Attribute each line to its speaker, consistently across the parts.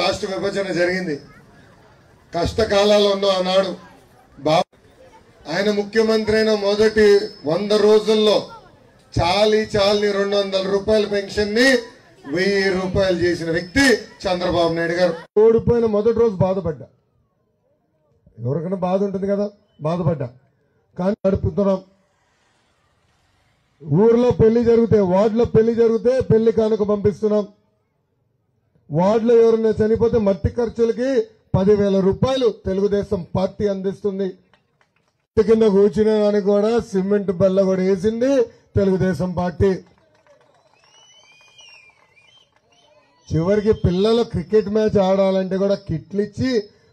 Speaker 1: రాష్ట్ర విభజన జరిగింది. కష్టకాలాల్లో ఉన్న ఆనాడు ఆయన ముఖ్యమంత్రి అయిన మొదటి 100 రోజుల్లో చాలీ 200 రూపాయల పెన్షన్ ని 1000 రూపాయలు చేసిన వ్యక్తి చంద్రబాబు నాయుడు గారు. ఓడిపోయిన మొదటి రోజు బాధపడ్డా, ఎవరికైనా బాధ ఉంటుంది కదా, బాధపడ్డా. కానీ నడుపుతున్నాం. ఊర్లో పెళ్లి జరిగితే, వార్డులో పెళ్లి జరిగితే పెళ్లి కానుక పంపిస్తున్నాం. వార్డులో ఎవరైనా చనిపోతే మట్టి ఖర్చులకి 10,000 రూపాయలు తెలుగుదేశం పార్టీ అందిస్తుంది. కింద కూర్చునే దానికి కూడా సిమెంట్ బల్ల కూడా వేసింది తెలుగుదేశం పార్టీ. చివరికి పిల్లలు క్రికెట్ మ్యాచ్ ఆడాలంటే కూడా కిట్లు ఇచ్చి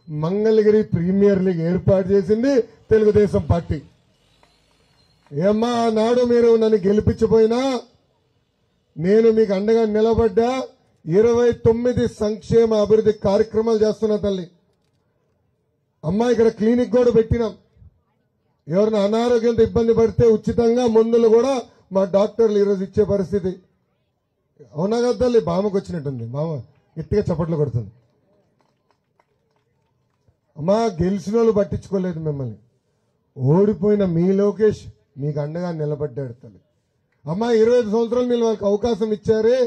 Speaker 1: మంగళగిరి ప్రీమియర్ లీగ్ ఏర్పాటు చేసింది తెలుగుదేశం పార్టీ. ఏమ్మా, ఆనాడు మీరు నన్ను గెలిపించిపోయినా నేను మీకు అండగా నిలబడ్డా. 29 సంక్షేమ అభివృద్ధి కార్యక్రమాలు చేస్తున్నా తల్లి. అమ్మా, ఇక్కడ క్లినిక్ కూడా పెట్టినాం. ఎవరైనా అనారోగ్యంతో ఇబ్బంది పడితే ఉచితంగా మందులు కూడా మా డాక్టర్లు ఈరోజు ఇచ్చే పరిస్థితి. అవునా కదా తల్లి? బామకు వచ్చినట్టుంది, బామ గట్టిగా చప్పట్లు కొడుతుంది. అమ్మా, గెలిచిన వాళ్ళు పట్టించుకోలేదు మిమ్మల్ని. ఓడిపోయిన మీ లోకేష్ మీకు అండగా నిలబడ్డాడు తల్లి. అమ్మా, 25 సంవత్సరాలు మీరు వాళ్ళకి అవకాశం ఇచ్చారే.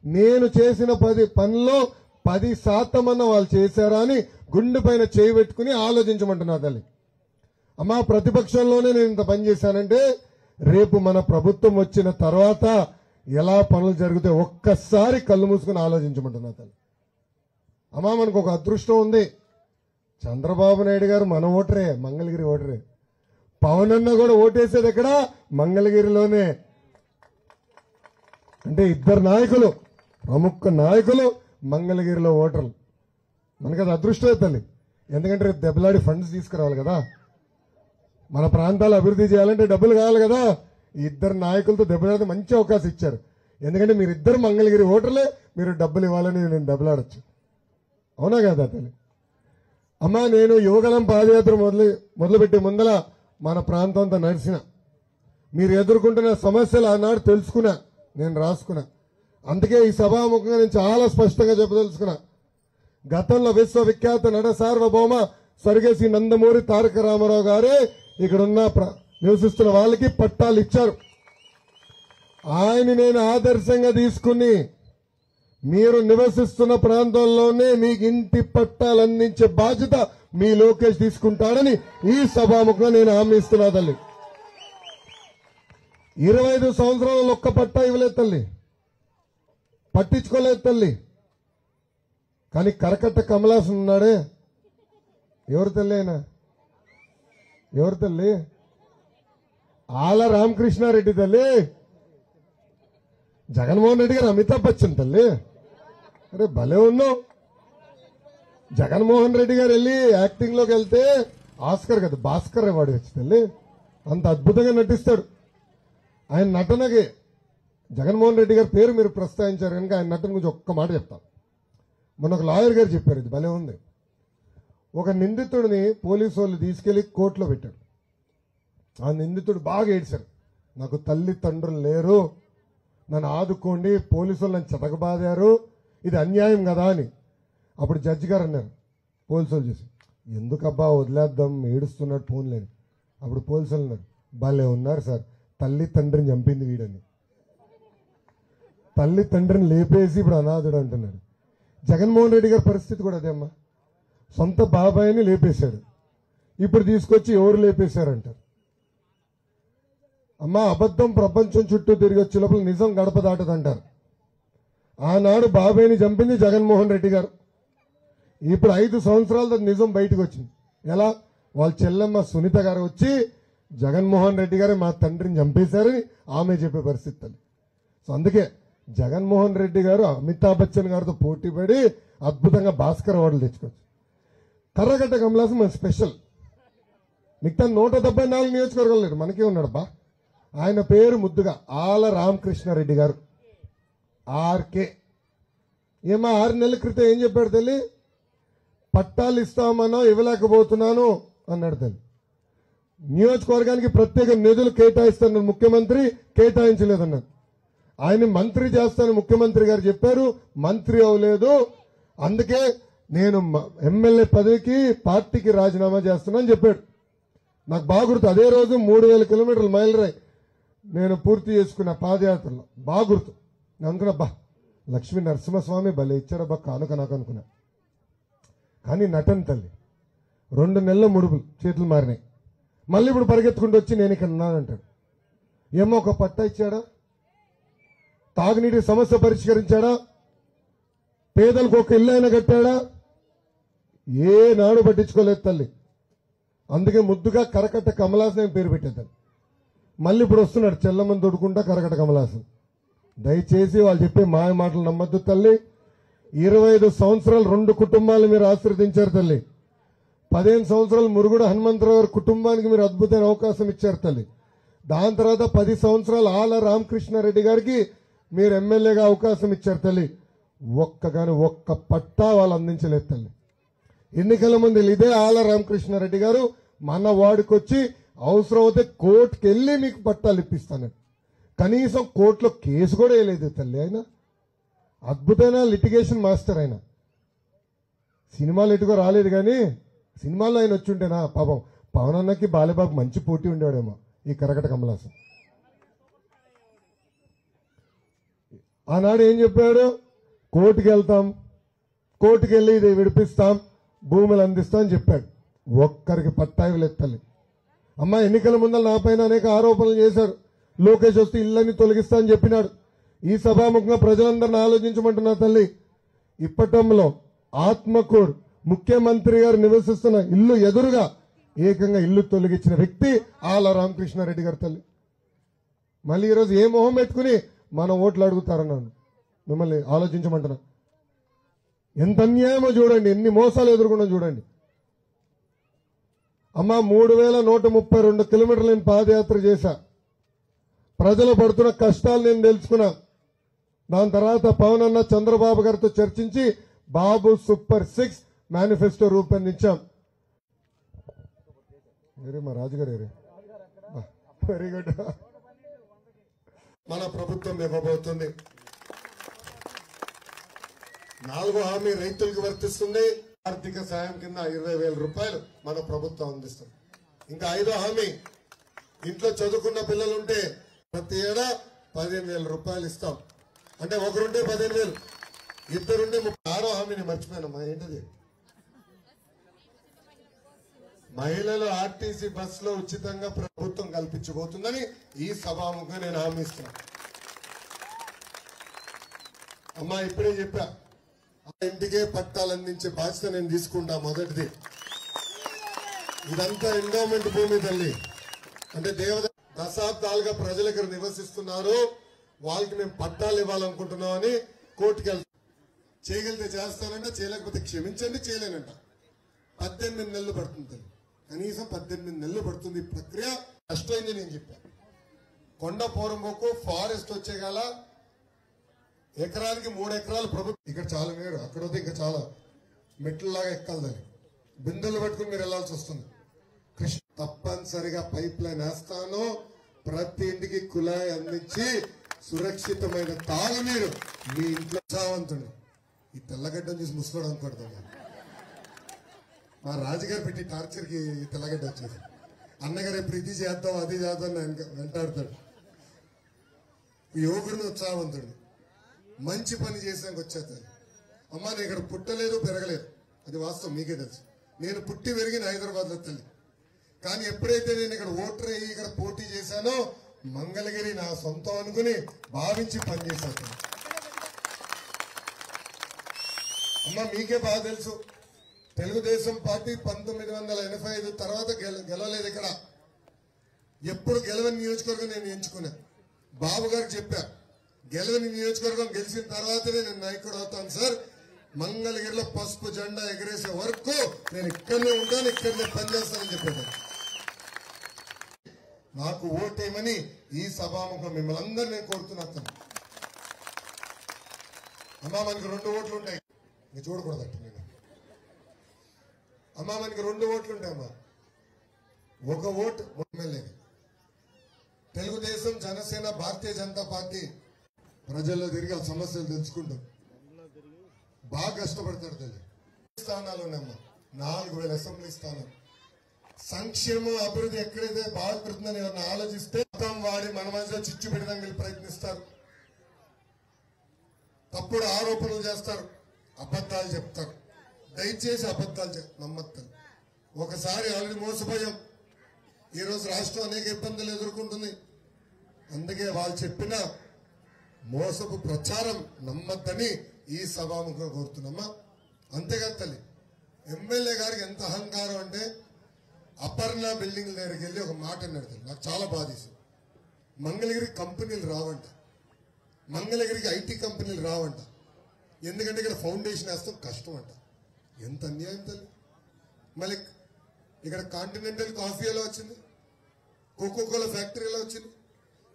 Speaker 1: నేను చేసిన 10 పనుల్లో 10% అన్న వాళ్ళు చేశారా అని గుండె పైన చేయి పెట్టుకుని ఆలోచించమంటున్నా తల్లి. అమ్మా, ప్రతిపక్షంలోనే నేను ఇంత పని చేశానంటే రేపు మన ప్రభుత్వం వచ్చిన తర్వాత ఎలా పనులు జరిగితే ఒక్కసారి కళ్ళు మూసుకుని ఆలోచించమంటున్నా తల్లి. అమ్మా, మనకు ఒక అదృష్టం ఉంది. చంద్రబాబు నాయుడు గారు మన ఓటరే, మంగళగిరి ఓటరే. పవన్ అన్న కూడా ఓటేసేది ఎక్కడ? మంగళగిరిలోనే. అంటే ఇద్దరు నాయకులు, ప్రముఖ నాయకులు మంగళగిరిలో ఓటర్లు. మనకి అది అదృష్టమే తల్లి. ఎందుకంటే రేపు దెబ్బలాడి ఫండ్స్ తీసుకురావాలి కదా, మన ప్రాంతాలు అభివృద్ధి చేయాలంటే డబ్బులు కావాలి కదా. ఇద్దరు నాయకులతో దెబ్బలాడితే మంచి అవకాశం ఇచ్చారు. ఎందుకంటే మీరిద్దరు మంగళగిరి ఓటర్లే, మీరు డబ్బులు ఇవ్వాలని నేను దెబ్బలాడచ్చు. అవునా కదా తల్లి? అమ్మా, నేను యువగలం పాదయాత్ర మొదలుపెట్టే ముందల మన ప్రాంతం అంతా నడిచిన, మీరు ఎదుర్కొంటున్న సమస్యలు ఆనాడు తెలుసుకున్నా, నేను రాసుకున్నా. అందుకే ఈ సభాముఖంగా నేను చాలా స్పష్టంగా చెప్పదలుచుకున్నా. గతంలో విశ్వవిఖ్యాత నట సార్వభౌమ స్వర్గశ్రీ నందమూరి తారక రామారావు గారే ఇక్కడున్న నివసిస్తున్న వాళ్ళకి పట్టాలు ఇచ్చారు. ఆయన నేను ఆదర్శంగా తీసుకుని మీరు నివసిస్తున్న ప్రాంతంలోనే మీకు ఇంటి పట్టాలు అందించే బాధ్యత మీ లోకేష్ తీసుకుంటాడని ఈ సభాముఖంగా నేను హామీ ఇస్తున్నా తల్లి. 25 సంవత్సరాలలో ఒక్క పట్టా ఇవ్వలేదు తల్లి, పట్టించుకోలేదు తల్లి. కానీ కరకట్ట కమలాసన్ ఉన్నాడే, ఎవరు తల్లి అయినా? ఎవరు తల్లి? ఆల రామకృష్ణారెడ్డి తల్లి. జగన్మోహన్ రెడ్డి గారు అమితాబ్ బచ్చన్ తల్లి. అరే భలే ఉన్నావు. జగన్మోహన్ రెడ్డి గారు వెళ్ళి యాక్టింగ్ లోకి వెళ్తే ఆస్కర్ కదా, భాస్కర్ అవార్డు వచ్చి తల్లి. అంత అద్భుతంగా నటిస్తాడు. ఆయన నటనకి జగన్మోహన్ రెడ్డి గారి పేరు మీరు ప్రస్తావించారు కనుక ఆయన నటన గురించి ఒక్క మాట చెప్తాను. మొన్న ఒక లాయర్ గారు చెప్పారు, ఇది భలే ఉంది. ఒక నిందితుడిని పోలీసు వాళ్ళు తీసుకెళ్లి కోర్టులో పెట్టాడు. ఆ నిందితుడు బాగా ఏడ్చారు, నాకు తల్లి తండ్రులు లేరు, నన్ను ఆదుకోండి, పోలీసు వాళ్ళు నన్ను చెతకబాదారు, ఇది అన్యాయం కదా అని. అప్పుడు జడ్జి గారు అన్నారు పోలీసు వాళ్ళు చూసి, ఎందుకబ్బా వదిలేద్దాం, ఏడుస్తున్నాడు ఫోన్ లేని. అప్పుడు పోలీసు వాళ్ళు అన్నారు, భలే ఉన్నారు సార్, తల్లి తండ్రిని చంపింది వీడని. తల్లి తండ్రిని లేపేసి ఇప్పుడు అనాథుడు అంటున్నాడు. జగన్మోహన్ రెడ్డి గారి పరిస్థితి కూడా అదే అమ్మా. సొంత బాబాయిని లేపేశాడు, ఇప్పుడు తీసుకొచ్చి ఎవరు లేపేశారంటారు. అమ్మా, అబద్ధం ప్రపంచం చుట్టూ తిరిగి వచ్చే లోపల నిజం గడప దాటదంటారు. ఆనాడు బాబాయిని చంపింది జగన్మోహన్ రెడ్డి గారు. ఇప్పుడు 5 సంవత్సరాల నిజం బయటకు వచ్చింది. ఎలా? వాళ్ళ చెల్లెమ్మ సునీత గారు వచ్చి జగన్మోహన్ రెడ్డి గారే మా తండ్రిని చంపేశారని ఆమె చెప్పే పరిస్థితి. సో అందుకే జగన్మోహన్ రెడ్డి గారు అమితాబ్ బచ్చన్ గారితో పోటీ పడి అద్భుతంగా భాస్కర్ అవార్డులు తెచ్చుకోవచ్చు. కర్రగట్ట కమలాసం మన స్పెషల్. మిగతా 174 నియోజకవర్గాలు లేరు, మనకే ఉన్నాడు బా. ఆయన పేరు ముద్దుగా ఆల రామకృష్ణారెడ్డి గారు, ఆర్కే. ఏమా 6 నెలల క్రితం ఏం చెప్పాడు తల్లి? పట్టాలు ఇస్తామనో ఇవ్వలేకపోతున్నాను అన్నాడు తల్లి. నియోజకవర్గానికి ప్రత్యేక నిధులు కేటాయిస్తాను ముఖ్యమంత్రి, కేటాయించలేదన్నారు. ఆయన మంత్రి చేస్తాను ముఖ్యమంత్రి గారు చెప్పారు, మంత్రి అవ్వలేదు. అందుకే నేను ఎమ్మెల్యే పదవికి పార్టీకి రాజీనామా చేస్తున్నానని చెప్పాడు. నాకు బాగా గుర్తు. అదే రోజు 3000 కిలోమీటర్ల మైలురాయి నేను పూర్తి చేసుకున్న పాదయాత్రలో బాగా గుర్తు. నేను అనుకున్నా, లక్ష్మీ నరసింహస్వామి భలే ఇచ్చాడబ్బా కానుక నాకు అనుకున్నా. కానీ నటన తల్లి 2 నెలల ముడుపులు చేతులు మారినాయి. మళ్ళీ ఇప్పుడు పరిగెత్తుకుంటూ వచ్చి నేను ఇక్కడ ఉన్నానంటాడు. ఏమో ఒక పట్టా ఇచ్చాడా, తాగునీటి సమస్య పరిష్కరించాడా, పేదలకు ఒక ఇల్లు అయినా కట్టాడా, ఏనాడు పట్టించుకోలేదు తల్లి. అందుకే ముద్దుగా కరకట్ట కమలాసన్ పేరు పెట్టేద్దాం. మళ్ళీ ఇప్పుడు వస్తున్నాడు చెల్లమ్మని తొడుకుంటా కరకట్ట కమలాసన్. దయచేసి వాళ్ళు చెప్పే మాయ మాటలు నమ్మద్దు తల్లి. 25 సంవత్సరాలు 2 కుటుంబాలు మీరు ఆశీర్వదించారు తల్లి. 15 సంవత్సరాలు మురుగుడు హనుమంతరావు గారి కుటుంబానికి మీరు అద్భుతమైన అవకాశం ఇచ్చారు తల్లి. దాని తర్వాత 10 సంవత్సరాలు ఆల రామకృష్ణారెడ్డి గారికి మీరు ఎమ్మెల్యేగా అవకాశం ఇచ్చారు తల్లి. ఒక్క పట్టా వాళ్ళు అందించలేదు తల్లి. ఎన్నికల ముందు ఇదే ఆల రామకృష్ణారెడ్డి గారు మన వాడికి వచ్చి అవసరం అయితే కోర్టుకు వెళ్ళి మీకు పట్టాలు ఇప్పిస్తాను. కనీసం కోర్టులో కేసు కూడా వేయలేదు తల్లి. ఆయన అద్భుతమైన లిటిగేషన్ మాస్టర్. ఆయన సినిమాలు ఎటుకో రాలేదు, కానీ సినిమాల్లో ఆయన వచ్చి ఉంటేనా పాపం పవన్ అన్నకి బాలేబాబు మంచి పోటీ ఉండేవాడేమో ఈ కరకట కమలాసం. ఆనాడు ఏం చెప్పాడు, కోర్టుకు వెళ్తాం, కోర్టుకు వెళ్ళి ఇది విడిపిస్తాం, భూములు అందిస్తాం అని చెప్పాడు. ఒక్కరికి పట్టా ఇవ్వలేదు తల్లి. అమ్మ ఎన్నికల ముందర నా పైన అనేక ఆరోపణలు చేశారు. లోకేష్ వస్తే ఇళ్ళని తొలగిస్తా అని చెప్పినాడు. ఈ సభాముఖంగా ప్రజలందరిని ఆలోచించమంటున్నా తల్లి. ఇప్పటంలో ఆత్మకూరు ముఖ్యమంత్రి గారు నివసిస్తున్న ఇల్లు ఎదురుగా ఏకంగా ఇల్లు తొలగించిన వ్యక్తి ఆల రామకృష్ణారెడ్డి గారు తల్లి. మళ్ళీ ఈరోజు ఏ మొహం పెట్టుకుని మన ఓట్లు అడుగుతారన్నాను. మిమ్మల్ని ఆలోచించమంటున్నా. ఎంత అన్యాయమో చూడండి, ఎన్ని మోసాలు ఎదుర్కొన్నా చూడండి. అమ్మ 3132 కిలోమీటర్లు నేను పాదయాత్ర చేశా. ప్రజలు పడుతున్న కష్టాలు నేను తెలుసుకున్నా. దాని తర్వాత పవన్ అన్న చంద్రబాబు గారితో చర్చించి బాబు సూపర్ 6 మేనిఫెస్టో రూపొందించాం. మా రాజుగారు వెరీ గుడ్. మన ప్రభుత్వం ఇవ్వబోతుంది 4వ హామీ రైతులకు వర్తిస్తుంది. ఆర్థిక సాయం కింద 20,000 రూపాయలు మన ప్రభుత్వం అందిస్తుంది. ఇంకా 5వ హామీ ఇంట్లో చదువుకున్న పిల్లలుంటే ప్రతి ఏడా 15,000 రూపాయలు ఇస్తాం. అంటే ఒకరుంటే 15,000, ఇద్దరుంటే 6వ హామీని మర్చిపోయానమ్మా. ఏంటది? మహిళలు ఆర్టీసీ బస్సులో ఉచితంగా ప్రభుత్వం కల్పించబోతుందని ఈ సభాముఖంగా నేను హామీ ఇస్తున్నా. అమ్మా ఇప్పుడే చెప్పా, ఇంటికే పట్టాలు అందించే బాధ్యత నేను తీసుకుంటా. మొదటిది, ఇదంతా ఎండోమెంట్ భూమి తల్లి. అంటే దశాబ్దాలుగా ప్రజలు ఇక్కడ నివసిస్తున్నారు, వాళ్ళకి మేము పట్టాలు ఇవ్వాలనుకుంటున్నామని కోర్టుకు వెళ్తాం. చేయగలిగితే చేస్తానంట, చేయలేకపోతే క్షమించండి, చేయలేనంట. 18 నెలలు పడుతుంది తల్లి. కనీసం 18 నెలలు పడుతుంది. ఈ ప్రక్రియ కష్టమైంది నేను చెప్పాను. కొండ పోరంబోకు ఫారెస్ట్ వచ్చేగాల ఎకరానికి 3 ఎకరాలు ప్రభుత్వం. ఇక్కడ చాలా మేరు, అక్కడ వద్ద ఇంకా చాలా మెట్లలాగా ఎక్కాలి. బిందెలు పట్టుకుని మీరు వెళ్లాల్సి వస్తుంది. కృష్ణ తప్పనిసరిగా పైప్ లైన్ వేస్తాను. ప్రతి ఇంటికి కుళాయి అందించి సురక్షితమైన తాగునీరు మీ ఇంట్లో సావంతుడు. ఈ తెల్లగడ్డను చూసి ముసుకోవడం అనుకుంటాను. మా రాజుగారు పెట్టి టార్చర్కి తెల్లగడ్డ వచ్చేది. అన్నగారు ఎప్పుడు ఇది చేద్దాం అది చేద్దాం వెంటాడుతాడు. యువకుడిని ఉత్సాహవంతుడు, మంచి పని చేసాక వచ్చేది. అమ్మ నేను ఇక్కడ పుట్టలేదు పెరగలేదు, అది వాస్తవం, మీకే తెలుసు. నేను పుట్టి పెరిగిన హైదరాబాద్ లో తల్లి. కానీ ఎప్పుడైతే నేను ఇక్కడ ఓటర్ అయ్యి ఇక్కడ పోటీ చేశానో మంగళగిరి నా సొంతం అనుకుని భావించి పనిచేశాను. అమ్మ మీకే బాగా తెలుసు, తెలుగుదేశం పార్టీ 1985 తర్వాత గెలవలేదు ఇక్కడ. ఎప్పుడు గెలవని నియోజకవర్గం నేను ఎంచుకున్నా. బాబు గారికి చెప్పా, గెలవని నియోజకవర్గం గెలిచిన తర్వాతనే నేను నాయకుడు అవుతాను సార్. మంగళగిరిలో పసుపు జెండా ఎగరేసే వరకు నేను ఇక్కడనే ఉంటాను, ఇక్కడనే పనిచేస్తానని చెప్పాను. నాకు ఓటేమని ఈ సభాముఖం మిమ్మల్ని అందరూ నేను కోరుతున్నాను. అమ్మా మనకి 2 ఓట్లు ఉంటాయి, మీరు చూడకూడదట. నేను అమ్మా మనకి 2 ఓట్లు ఉంటాయమ్మా. ఒక vote MLA. Telugu Desam, Janasena, Bharatiya Janata party ప్రజల్లో తిరిగి ఆ సమస్యలు తెలుసుకుంటాం. బాగా కష్టపడతాడు తల్లి. స్థానాలు ఉన్నాయమ్మా, 4000 అసెంబ్లీ స్థానాలు. సంక్షేమం అభివృద్ధి ఎక్కడైతే బాగుపడుతుందని ఎవరిని ఆలోచిస్తే మొత్తం వాడి మన మధ్య చిచ్చు పెడదానికి ప్రయత్నిస్తారు, తప్పుడు ఆరోపణలు చేస్తారు, అబద్ధాలు చెప్తారు. దయచేసి అబద్ధాలు నమ్మద్దు. ఒకసారి ఆల్రెడీ మోసపోయాం. ఈరోజు రాష్ట్రం అనేక ఇబ్బందులు ఎదుర్కొంటుంది. అందుకే వాళ్ళు చెప్పిన మోసపు ప్రచారం నమ్మద్దని ఈ సభాముఖంగా కోరుతున్నామా. అంతేకాదు తల్లి, ఎమ్మెల్యే గారికి ఎంత అహంకారం అంటే అపర్ణ బిల్డింగ్ దగ్గరికి వెళ్ళి ఒక మాట అన్నాడు తల్లి, నాకు చాలా బాధేసింది. మంగళగిరికి కంపెనీలు రావంట, మంగళగిరికి ఐటీ కంపెనీలు రావంట, ఎందుకంటే ఇక్కడ ఫౌండేషన్ వేస్తాం కష్టం అంట. ఎంత అన్యాయం తల్లి. మళ్ళీ ఇక్కడ కాంటినెంటల్ కాఫీ ఎలా వచ్చింది, కోకోకోలా ఫ్యాక్టరీ ఎలా వచ్చింది?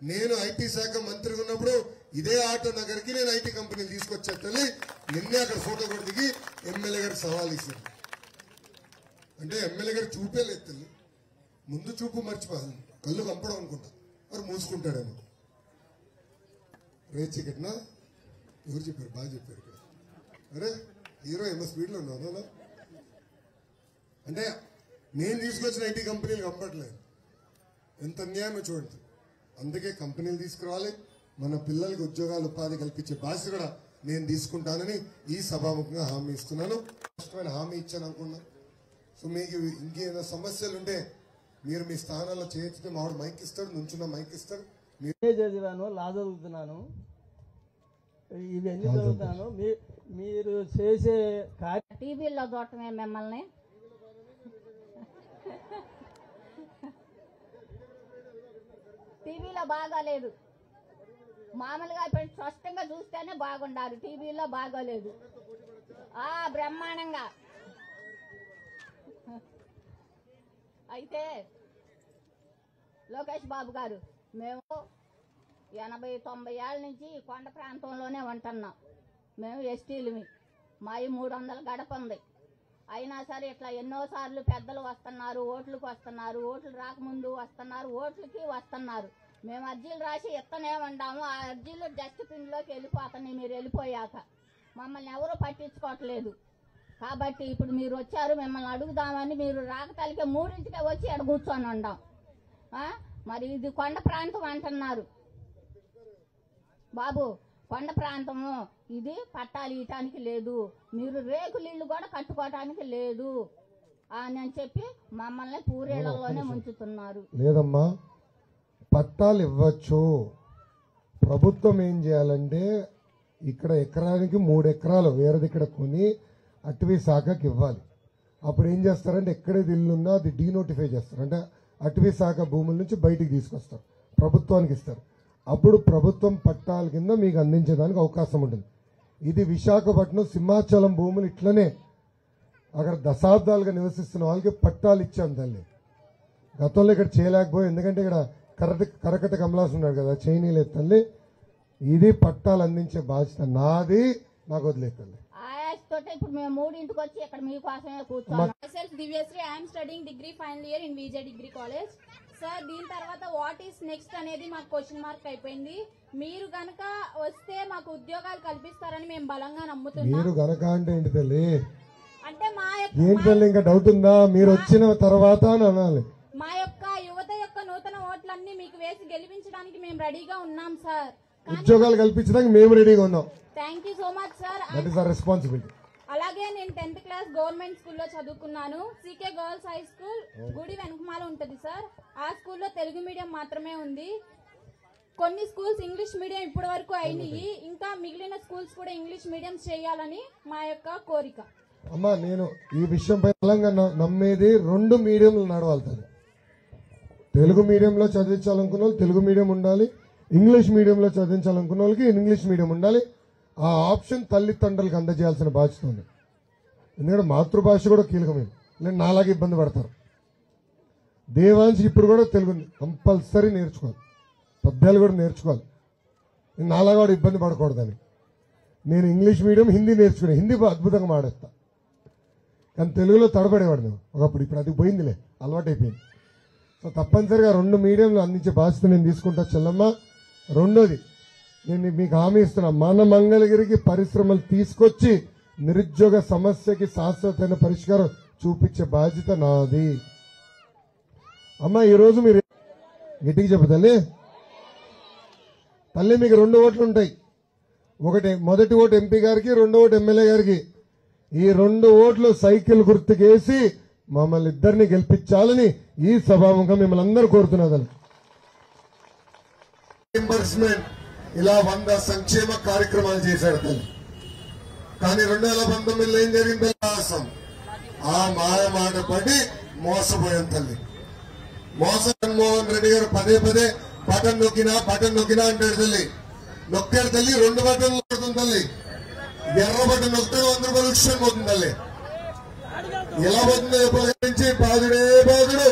Speaker 1: నేను ఐటీ శాఖ మంత్రిగా ఉన్నప్పుడు ఇదే ఆటో నగర్కి నేను ఐటీ కంపెనీలు తీసుకొచ్చా తల్లి. నిన్నే అక్కడ ఫోటో కూడా దిగి ఎమ్మెల్యే గారికి సవాల్ ఇచ్చాను. అంటే ఎమ్మెల్యే గారు చూపే లేదు తల్లి, ముందు చూపు మర్చిపోయింది, కళ్ళు కంపడం అనుకుంటా, మరి మూసుకుంటాడేమో. రేట్ చికెట్నా ఎవరు చెప్పారు? బాగా చెప్పారు ఇక్కడ. అరే హీరో ఏమో స్పీడ్లో ఉన్నాను. అంటే నేను తీసుకొచ్చిన ఐటీ కంపెనీలు కంపట్లేదు. ఎంత అన్యాయమో చూడండి. అందుకే కంపెనీలు తీసుకురావాలి, మన పిల్లలకి ఉద్యోగాలు ఉపాధి కల్పించే బాధ్యత కూడా నేను తీసుకుంటానని ఈ సభాముఖంగా హామీ ఇస్తున్నాను. స్పష్టమైన హామీ ఇచ్చాను అనుకున్నా. సో మీకు ఇంకేమైనా సమస్యలు ఉంటే మీరు మీ స్థానాల్లో చేర్చితే మావాడు మైక్ ఇస్తాడు, నుంచున్న మైక్ ఇస్తాడు.
Speaker 2: చదివాను, లా చదువుతున్నాను, ఇవన్నీ చదువుతాను. మీరు చేసే
Speaker 3: టీవీలో చూడటమే మిమ్మల్ని. టీవీలో బాగాలేదు, మామూలుగా స్పష్టంగా చూస్తేనే బాగుండాలి, టీవీలో బాగోలేదు. బ్రహ్మాండంగా. అయితే లోకేష్ బాబు గారు, మేము 80-90 ఏళ్ళ నుంచి కొండ ప్రాంతంలోనే ఉంటున్నాం. మేము ఎస్టీలమి, మావి 300 గడప ఉంది. అయినా సరే ఇట్లా ఎన్నోసార్లు పెద్దలు వస్తున్నారు, ఓట్లకు వస్తున్నారు, ఓట్లు రాకముందు వస్తున్నారు, ఓట్లకి వస్తున్నారు. మేము అర్జీలు రాసి ఇస్తనే ఉన్నాము. ఆ అర్జీలు డస్ట్బిన్లోకి వెళ్ళిపోతున్నాయి మీరు వెళ్ళిపోయాక. మమ్మల్ని ఎవరూ పట్టించుకోవట్లేదు. కాబట్టి ఇప్పుడు మీరు వచ్చారు, మిమ్మల్ని అడుగుదామని. మీరు రాకటాలకే 3ంటికే వచ్చి ఎక్కడ కూర్చొని ఉండాం. మరి ఇది కొండ ప్రాంతం అంటున్నారు బాబు, కొండ ప్రాంతము ఇది, పట్టాలు ఇయటానికి లేదు, మీరు రేకులిళ్ళు కూడా కట్టుకోవటానికి లేదు అని చెప్పి మమ్మల్ని పూరేళ్లలోనే ముంచుతున్నారు.
Speaker 1: లేదమ్మా, పట్టాలు ఇవ్వచ్చు. ప్రభుత్వం ఏం చేయాలంటే ఇక్కడ ఎకరానికి 3 ఎకరాలు వేరేది ఇక్కడ కొని అటవీ శాఖకి ఇవ్వాలి. అప్పుడు ఏం చేస్తారంటే ఎక్కడేది ఇల్లు ఉన్నా అది డీనోటిఫై చేస్తారు, అంటే అటవీ శాఖ భూముల నుంచి బయటికి తీసుకొస్తారు, ప్రభుత్వానికి ఇస్తారు. అప్పుడు ప్రభుత్వం పట్టాల కింద మీకు అందించేదానికి అవకాశం ఉంటుంది. ఇది విశాఖపట్నం సింహాచలం భూములు ఇట్లనే అక్కడ దశాబ్దాలుగా నివసిస్తున్న వాళ్ళకి పట్టాలు ఇచ్చాం తల్లి. గతంలో ఇక్కడ చేయలేకపోయి, ఎందుకంటే ఇక్కడ కరకట కమలాస్ ఉన్నాడు కదా, చేయనీలేదు తల్లి. ఇది పట్టాలు అందించే బాధ్యత నాది, నాకు వదిలేదు తల్లి.
Speaker 3: ఇప్పుడు మేము 3ంటికి వచ్చి ఇక్కడ మీకోసమే కూర్చోండి.
Speaker 4: Myself Divyasri, I am studying degree final year in VJ Degree College. Sir, దీని తర్వాత వాట్ ఈస్ నెక్స్ట్ అనేది మాకు క్వశ్చన్ మార్క్ అయిపోయింది. మీరు గనక వస్తే మాకు ఉద్యోగాలు కల్పిస్తారని మేము బలంగా నమ్ముతున్నాం.
Speaker 1: మీరు గనక అంటే ఏంటి తల్లి?
Speaker 4: అంటే
Speaker 1: ఏంటి తల్లి, ఇంకా డౌట్ ఉందా? మీరు వచ్చిన తర్వాత అనాలి.
Speaker 4: మా యొక్క యువత యొక్క నూతన ఓట్లన్నీ మీకు వేసి గెలిపించడానికి మేము రెడీగా ఉన్నాం సార్.
Speaker 1: ఉద్యోగాలు కల్పించడానికి మేము రెడీగా ఉన్నాం.
Speaker 4: Thank you so much sir.
Speaker 1: That is our responsibility.
Speaker 4: అలాగే నేను 10th క్లాస్ గవర్నమెంట్ స్కూల్లో చదువుకున్నాను. సీకే గర్ల్స్ హై స్కూల్ గుడి వెనకమాల ఉంటుంది సార్. ఆ స్కూల్లో తెలుగు మీడియం మాత్రమే ఉంది. కొన్ని స్కూల్స్ ఇంగ్లీష్ మీడియం ఇప్పటి వరకు అయినాయి. ఇంకా మిగిలిన స్కూల్స్ కూడా ఇంగ్లీష్ మీడియం చేయాలని మా యొక్క కోరిక.
Speaker 1: అమ్మా, నేను ఈ విషయంపై బలంగా నమ్మేది 2 మీడియంలు నడవాలి. తెలుగు మీడియంలో చదివించాలనుకున్న వాళ్ళు తెలుగు మీడియం ఉండాలి, ఇంగ్లీష్ మీడియంలో చదివించాలనుకున్న వాళ్ళకి ఇంగ్లీష్ మీడియం ఉండాలి. ఆ ఆప్షన్ తల్లిదండ్రులకు అందజేయాల్సిన బాధ్యత ఉంది. ఎందుకంటే మాతృభాష కూడా కీలకమైంది, లేదు నాలాగే ఇబ్బంది పడతారు. దేవాంశ్ ఇప్పుడు కూడా తెలుగు కంపల్సరీ నేర్చుకోవాలి, పద్యాలు కూడా నేర్చుకోవాలి. నాలాగా కూడా ఇబ్బంది పడకూడదని నేను ఇంగ్లీష్ మీడియం హిందీ నేర్చుకున్నాను. హిందీ అద్భుతంగా మాడేస్తా, కానీ తెలుగులో తడబడేవాడు నేను ఒకప్పుడు. ఇప్పుడు అది పోయిందిలే, అలవాటైపోయింది. సో తప్పనిసరిగా 2 మీడియంలు అందించే బాధ్యత నేను తీసుకుంటా చెల్లమ్మ. రెండోది, నేను మీకు హామీ ఇస్తున్నా, మన మంగళగిరికి పరిశ్రమలు తీసుకొచ్చి నిరుద్యోగ సమస్యకి శాశ్వతమైన పరిష్కారం చూపించే బాధ్యత నాది. అమ్మా ఈరోజు మీరు గట్టిగా చెప్పు తల్లి. తల్లి మీకు 2 ఓట్లు ఉంటాయి. మొదటి ఓటు ఎంపీ గారికి, రెండో ఓటు ఎమ్మెల్యే గారికి. ఈ 2 ఓట్లు సైకిల్ గుర్తుకేసి మమ్మల్ని ఇద్దరిని గెలిపించాలని ఈ సభాముఖం మిమ్మల్ని అందరూ కోరుతున్నదని. రీయింబర్స్మెంట్ ఇలా 100 సంక్షేమ కార్యక్రమాలు చేశారు తల్లి. కానీ 2019లో ఏం జరిగింది? ఆ మాయ మాట పడి మోసపోయాం తల్లి. జగన్మోహన్ రెడ్డి గారు పదే పదే బటన్ నొక్కినా అంటాడు తల్లి. నొక్కాడు తల్లి, 2 బటన్లు పడుతుంది తల్లి. ఎర్ర బటన్ నొక్కితే 100 రూపాయలు విషయం పోతుంది తల్లి. ఎలా పోతుందో పెంచి బాధుడే బాధుడు,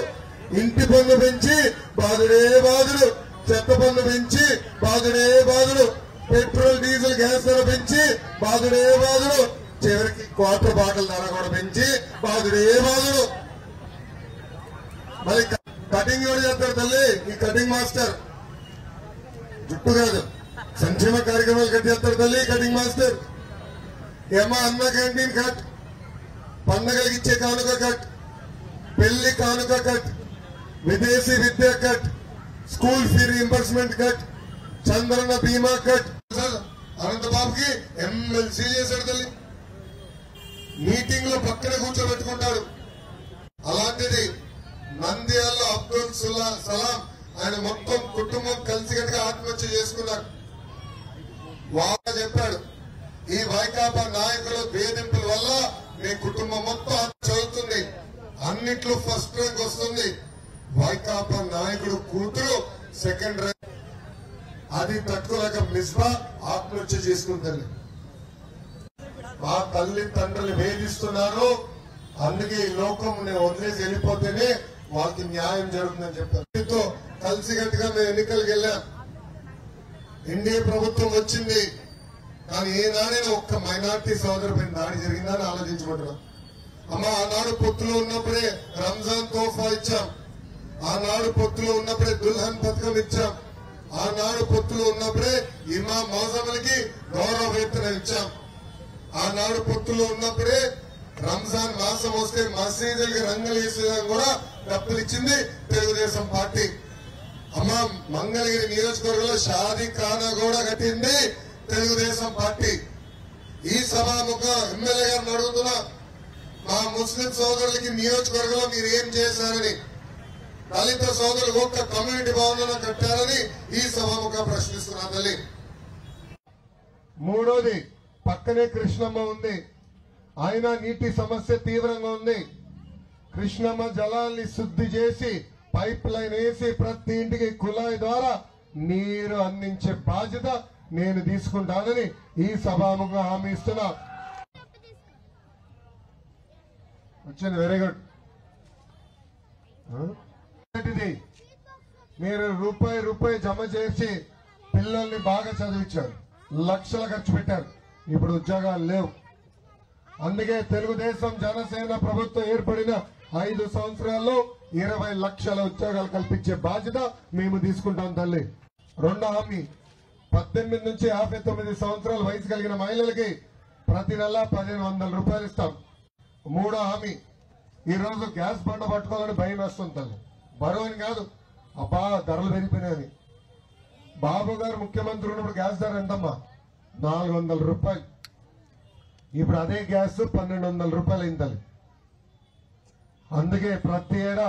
Speaker 1: ఇంటి పన్ను పెంచి బాధుడే బాధుడు, చెత్త పన్ను పెంచి బాధుడే బాధుడు, పెట్రోల్ డీజిల్ గ్యాస్ ధర పెంచి బాధుడే బాధుడు, చివరికి క్వార్టర్ బాటిల్ ధర కూడా పెంచి బాధుడే బాధుడు. మరి కటింగ్ ఎవరు చేస్తారు తల్లి? ఈ కటింగ్ మాస్టర్. జుట్టు కాదు, సంక్షేమ కార్యక్రమాలు కట్ చేస్తారు తల్లి కటింగ్ మాస్టర్. ఏమా అన్న క్యాంటీన్ కట్, పండగలకి ఇచ్చే కానుక కట్, పెళ్లి కానుక కట్, విదేశీ విద్య cut, school fee reimbursement cut, Chandranna బీమా కట్. అనంతబాబుకి ఎమ్మెల్సీ చేశాడు తల్లి. మీటింగ్ లో పక్కన కూర్చోబెట్టుకుంటాడు. అలాంటిది నంద్యాలలో అబ్దుల్ సలాం ఆయన మొత్తం కుటుంబం కలిసికట్టుగా ఆత్మహత్య చేసుకున్నారు. వాళ్ళు చెప్పాడు, ఈ వైకాపా నాయకుల వేధింపుల వల్ల మీ కుటుంబం మొత్తం చదువుతుంది, అన్నిట్లో ఫస్ట్ ర్యాంక్ వస్తుంది. వైకాపా నాయకుడు కూతురు సెకండ్ ర్యాంక్. అది తట్టుకోలేక మిస్బా ఆత్మహత్య చేసుకుంటుంది. మా తల్లి తండ్రులు వేధిస్తున్నారు, అందుకే ఈ లోకం నేను వదిలేసి వెళ్ళిపోతేనే వాళ్ళకి న్యాయం జరుగుతుందని చెప్పారు. కలిసికట్టుగా మేము ఎన్నికలకు వెళ్ళాం. ఎన్డీఏ ప్రభుత్వం వచ్చింది, కానీ ఏనాడైనా ఒక్క మైనార్టీ సోదరుపై దాడి జరిగిందని ఆలోచించబడ్డాం. అమ్మ ఆనాడు పొత్తులో ఉన్నప్పుడే రంజాన్ తోఫా ఇచ్చాం, ఆనాడు పొత్తులో ఉన్నప్పుడే దుల్హన్ పథకం ఇచ్చాం, ఆనాడు పొత్తులో ఉన్నప్పుడే ఇమాం మౌజములకి గౌరవ వేతనం ఇచ్చాం, ఆనాడు పొత్తులో ఉన్నప్పుడే రంజాన్ మాసం వస్తే మసీదులకి రంగులు వేసేదాన్ని కూడా డబ్బులు ఇచ్చింది తెలుగుదేశం పార్టీ. అమ్మ మంగళగిరి నియోజకవర్గంలో షాదీ ఖానా కూడా కట్టింది తెలుగుదేశం పార్టీ. ఈ సభాముఖ ఎమ్మెల్యే గారిని అడుగుతున్నా, మా ముస్లిం సోదరులకి నియోజకవర్గంలో మీరు ఏం చేశారని, దళిత సోదరులకు ఒక్క కమ్యూనిటీ భవనాలను కట్టారని ఈ సభాముఖ ప్రశ్నిస్తున్నా తల్లి. మూడోది, పక్కనే కృష్ణమ్మ ఉంది, అయినా నీటి సమస్య తీవ్రంగా ఉంది. కృష్ణమ్మ జలాల్ని శుద్ధి చేసి పైప్ లైన్ వేసి ప్రతి ఇంటికి కుళాయి ద్వారా నీరు అందించే బాధ్యత నేను తీసుకుంటానని ఈ సభాముఖంగా హామీ ఇస్తున్నా. వచ్చింది, వెరీ గుడ్. మీరు రూపాయి జమ చేసి పిల్లల్ని బాగా చదివించారు, లక్షలు ఖర్చు పెట్టారు, ఇప్పుడు ఉద్యోగాలు లేవు. అందుకే తెలుగుదేశం జనసేన ప్రభుత్వం ఏర్పడిన 5 సంవత్సరాల్లో 20 లక్షల ఉద్యోగాలు కల్పించే బాధ్యత మేము తీసుకుంటాం తల్లి. రెండో హామీ, 18 నుంచి 59 సంవత్సరాల వయసు కలిగిన మహిళలకి ప్రతి నెల 1500 రూపాయలు ఇస్తాం. మూడో హామీ, ఈ రోజు గ్యాస్ బండ పట్టుకోవాలని భయం వేస్తుంది తల్లి. బరువు అని కాదు, అబ్బా ధరలు పెరిగిపోయినాయని. బాబు గారు ముఖ్యమంత్రి ఉన్నప్పుడు గ్యాస్ ధర ఎంతమ్మా? 400 రూపాయలు. ఇప్పుడు అదే గ్యాస్ 1200 రూపాయలు అయింది తల్లి. అందుకే ప్రతి ఏడా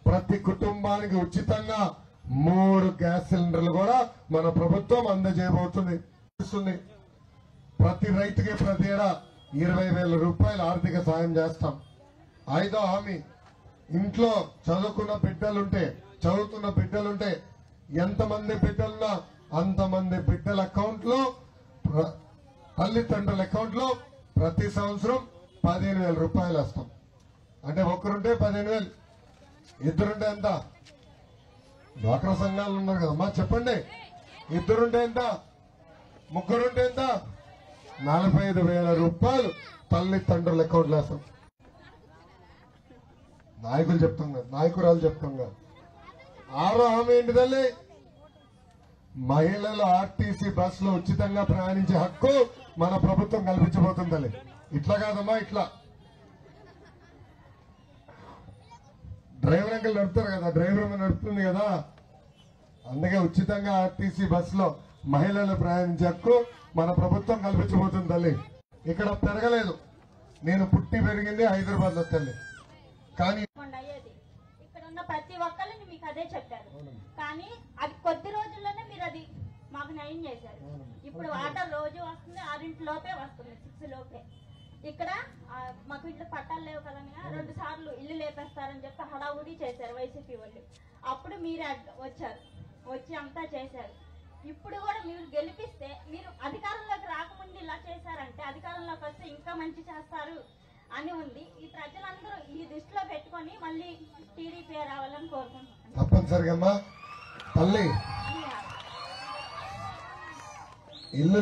Speaker 1: ప్రతి కుటుంబానికి ఉచితంగా 3 గ్యాస్ సిలిండర్లు కూడా మన ప్రభుత్వం అందజేయబోతుంది. ప్రతి రైతుకి ప్రతి ఏడా 20,000 రూపాయలు ఆర్థిక సాయం చేస్తాం. 5వ హామీ, ఇంట్లో చదువుతున్న బిడ్డలుంటే ఎంతమంది బిడ్డలున్నా అంతమంది బిడ్డల అకౌంట్ లో, తల్లిదండ్రుల అకౌంట్ లో ప్రతి సంవత్సరం 15,000 రూపాయలు వేస్తాం. అంటే ఒక్కరుంటే 15,000, ఇద్దరుంటే ఎంత? డ్వాక్రా సంఘాలు ఉన్నారు కదమ్మా, చెప్పండి. ఇద్దరుంటే ఎంత? ముగ్గురుంటే ఎంత? 45,000 రూపాయలు తల్లిదండ్రుల అకౌంట్లో వేస్తాం. నాయకురాలు చెప్తాం కదా. 6వ హామీ ఏంటి తల్లి? మహిళలు ఆర్టీసీ బస్సులో ఉచితంగా ప్రయాణించే హక్కు మన ప్రభుత్వం కల్పించబోతుంది తల్లి. ఇట్లా కాదమ్మా, ఇట్లా డ్రైవర్ అంకల్ నడుపుతారు కదా, డ్రైవర్ నడుపుతుంది కదా, అందుకే ఉచితంగా ఆర్టీసీ బస్సులో మహిళలు ప్రయాణించే హక్కు మన ప్రభుత్వం కల్పించబోతుంది తల్లి. ఇక్కడ పెరగలేదు, నేను పుట్టి పెరిగింది హైదరాబాద్ లో తల్లి, కానీ
Speaker 5: అయ్యేది ఇక్కడ ఉన్న ప్రతి ఒక్కరిని మీకు అదే చెప్పారు. కానీ అది కొద్ది రోజుల్లోనే మీరు అది మాకు నయం చేశారు. ఇప్పుడు వాటర్ రోజు వస్తుంది, 6 లోపే వస్తుంది, 6 లోపే. ఇక్కడ మాకు ఇల్లు పట్టాలు లేవు కదనగా 2 సార్లు ఇల్లు లేపేస్తారని చెప్పి హడావుడి చేశారు వైసీపీ వాళ్ళు. అప్పుడు మీరే వచ్చి అంతా చేశారు. ఇప్పుడు కూడా మీరు గెలిపిస్తే, మీరు అధికారంలోకి రాకముందు ఇలా చేశారంటే అధికారంలోకి వస్తే ఇంకా మంచి చేస్తారు అని ఉంది. ఈ ప్రజలందరూ ఈ దృష్టిలో పెట్టుకొని మళ్ళీ టీడీపీ రావాలని కోరుకుంటున్నాను.
Speaker 1: తప్పనిసరిగా అమ్మా తల్లి, ఇల్లు